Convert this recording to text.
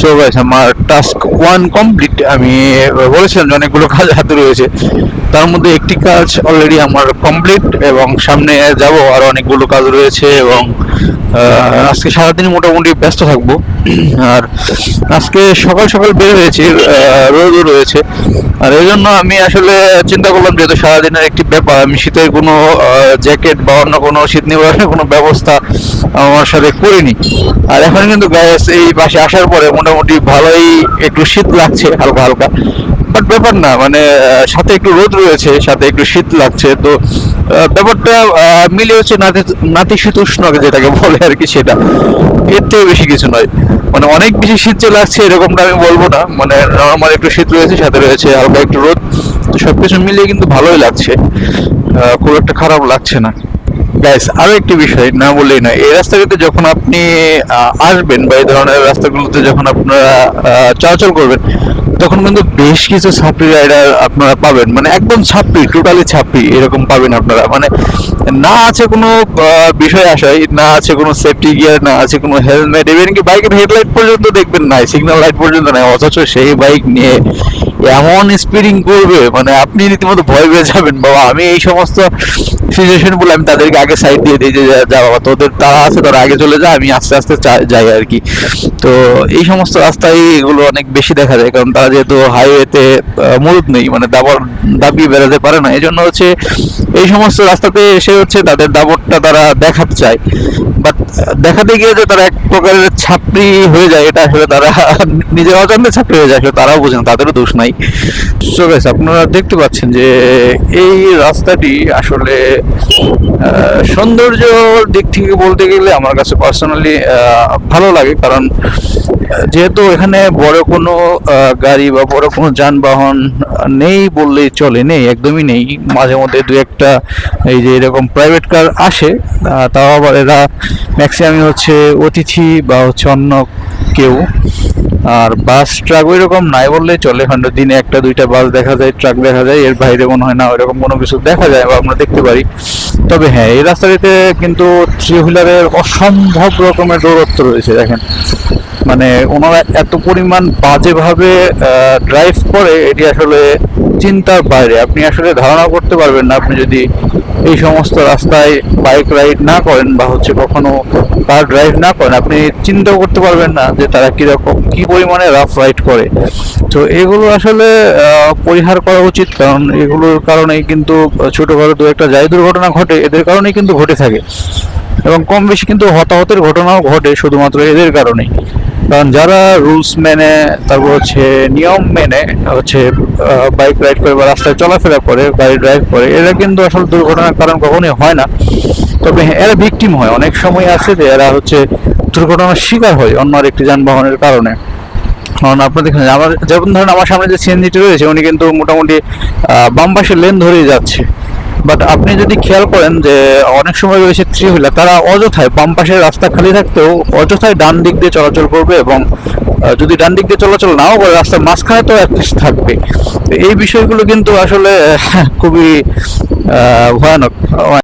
So guys, আমার task 1 complete. আমি বলেছিলাম যে অনেকগুলো কাজ হাতে রয়েছে, তার মধ্যে একটি কাজ অলরেডি আমার কমপ্লিট এবং সামনে যাব আরো অনেকগুলো কাজ রয়েছে। এবং আজকে সারাদিন মোটামুটি ব্যস্ত থাকবো। আর আজকে সকাল সকাল বের হয়েছি, রোদও রয়েছে। আর এই জন্য আমি আসলে চিন্তা করলাম, যেহেতু সারাদিনের একটি ব্যাপার, আমি শীতের কোনো জ্যাকেট বা অন্য কোনো শীত নিবারণের কোনো ব্যবস্থা আমার সাথে করিনি। আর এখন কিন্তু গ্যাস এই পাশে আসার পরে মোটামুটি ভালোই একটু শীত লাগছে, হালকা হালকা। বাট ব্যাপার না, মানে সাথে একটু রোদ রয়েছে, সাথে একটু শীত লাগছে, তো ব্যাপারটা মিলে হচ্ছে নাতিশীতোষ্ণ যেটাকে বলে আর কি, সেটা এর থেকে বেশি কিছু নয়। মানে অনেক বেশি শীত যে লাগছে এরকমটা আমি বলবো না, মানে নর্মাল একটু শীত রয়েছে, সাথে রয়েছে হালকা একটু রোদ। তো সবকিছু মিলিয়ে কিন্তু ভালোই লাগছে, খুব একটা খারাপ লাগছে না। গাইস, আরো একটি বিষয় না বললেই না, এই রাস্তাগুলোতে যখন আপনি আসবেন বা এই ধরনের রাস্তাগুলোতে যখন আপনারা চলাচল করবেন, তখন কিন্তু বেশ কিছু ছাপরি রাইডার আপনারা পাবেন। মানে একদম ছাপরি, টোটালি ছাপরি এরকম পাবেন আপনারা। মানে না আছে কোনো বিষয় আশাই, না আছে কোনো সেফটি গিয়ার, না আছে কোনো হেলমেট, ইভেন কি বাইকের হেডলাইট পর্যন্ত দেখবেন নাই, সিগন্যাল লাইট পর্যন্ত নাই, অথচ সেই বাইক নিয়ে এমন স্পিডিং করবে, মানে আপনি রীতিমতো ভয় পেয়ে যাবেন। বাবা, আমি এই সমস্ত সিচুয়েশন বলে আমি তাদেরকে আগে সাইড দিয়ে দিই যে যা বাবা, তোদের তারা আছে, তারা আগে চলে যায়, আমি আস্তে আস্তে যাই আর কি। তো এই সমস্ত রাস্তায় এগুলো অনেক বেশি দেখা যায়, কারণ তারা যেহেতু হাইওয়েতে মরুদ নেই, মানে দাবিয়ে বেড়াতে পারে না, এই জন্য হচ্ছে এই সমস্ত রাস্তাতে এসে হচ্ছে তাদের দাপটটা তারা দেখাতে চায়। বাট দেখাতে গিয়ে যে তারা এক প্রকারের ছাপরি হয়ে যায়, এটা আসলে তারা নিজের অজান্তে ছাপরি হয়ে যায়, আসলে তারাও বোঝেন, তাদেরও দোষ নাই। সো গাইস, আপনারা দেখতে পাচ্ছেন যে এই রাস্তাটি আসলে সৌন্দর্যর দিক থেকে বলতে গেলে আমার কাছে পার্সোনালি ভালো লাগে, কারণ যেহেতু এখানে বড় কোনো গাড়ি বা বড় কোনো যানবাহন নেই বললেই চলে, নেই, একদমই নেই। মাঝে মধ্যে দু একটা এই যে এরকম প্রাইভেট কার আসে, তাও আবার এরা ম্যাক্সিমামই হচ্ছে অতিথি বা হচ্ছে অন্য কেউ। আর বাস ট্রাক ওই রকম নাই বললেই চলে, এখন দিনে একটা দুইটা বাস দেখা যায়, ট্রাক দেখা যায়, এর বাইরে মনে হয় না ওইরকম কোনো কিছু দেখা যায় বা আমরা দেখতে পারি। তবে হ্যাঁ, এই রাস্তাটিতে কিন্তু থ্রি হুইলারের অসম্ভব রকমের দৌরত্ব রয়েছে, দেখেন। মানে ওনারা এত পরিমাণ বাজেভাবে ড্রাইভ করে, এটি আসলে চিন্তার বাইরে। আপনি আসলে ধারণা করতে পারবেন না, আপনি যদি এই সমস্ত রাস্তায় বাইক রাইড না করেন বা হচ্ছে কখনো কার ড্রাইভ না করেন, আপনি চিন্তাও করতে পারবেন না যে তারা কিরকম কি পরিমাণে রাফ রাইড করে। তো এগুলো আসলে পরিহার করা উচিত, কারণ এগুলোর কারণেই কিন্তু ছোটখাটো দু একটা যাই দুর্ঘটনা ঘটে, এদের কারণেই কিন্তু ঘটে থাকে। এবং কম বেশি কিন্তু হতাহতের ঘটনাও ঘটে শুধুমাত্র এদের কারণেই। কারণ যারা রুলস মেনে, তারপর হচ্ছে নিয়ম মেনে হচ্ছে বাইক রাইড করে বা রাস্তায় চলাফেরা করে, গাড়ি ড্রাইভ করে, এরা কিন্তু আসলে দুর্ঘটনার কারণ কখনোই হয় না। তবে এরা ভিকটিম হয়, অনেক সময় আছে যে এরা হচ্ছে দুর্ঘটনার শিকার হয় অন্য আরেকটি যানবাহনের কারণে। কারণ আপনার দেখেন, আমার যেমন ধরেন আমার সামনে যে সিএনজিটি রয়েছে, উনি কিন্তু মোটামুটি বাম পাশের লেন ধরেই যাচ্ছে। বাট আপনি যদি খেয়াল করেন যে অনেক সময় রয়েছে থ্রি হুইলার, তারা অযথায় বাম পাশের রাস্তা খালি থাকতেও অযথায় ডান দিক দিয়ে চলাচল করবে, এবং যদি ডান দিক দিয়ে চলাচল নাও করে, রাস্তার মাঝখানে তো অ্যাটলিস্ট থাকবে। তো এই বিষয়গুলো কিন্তু আসলে খুবই ভয়ানক।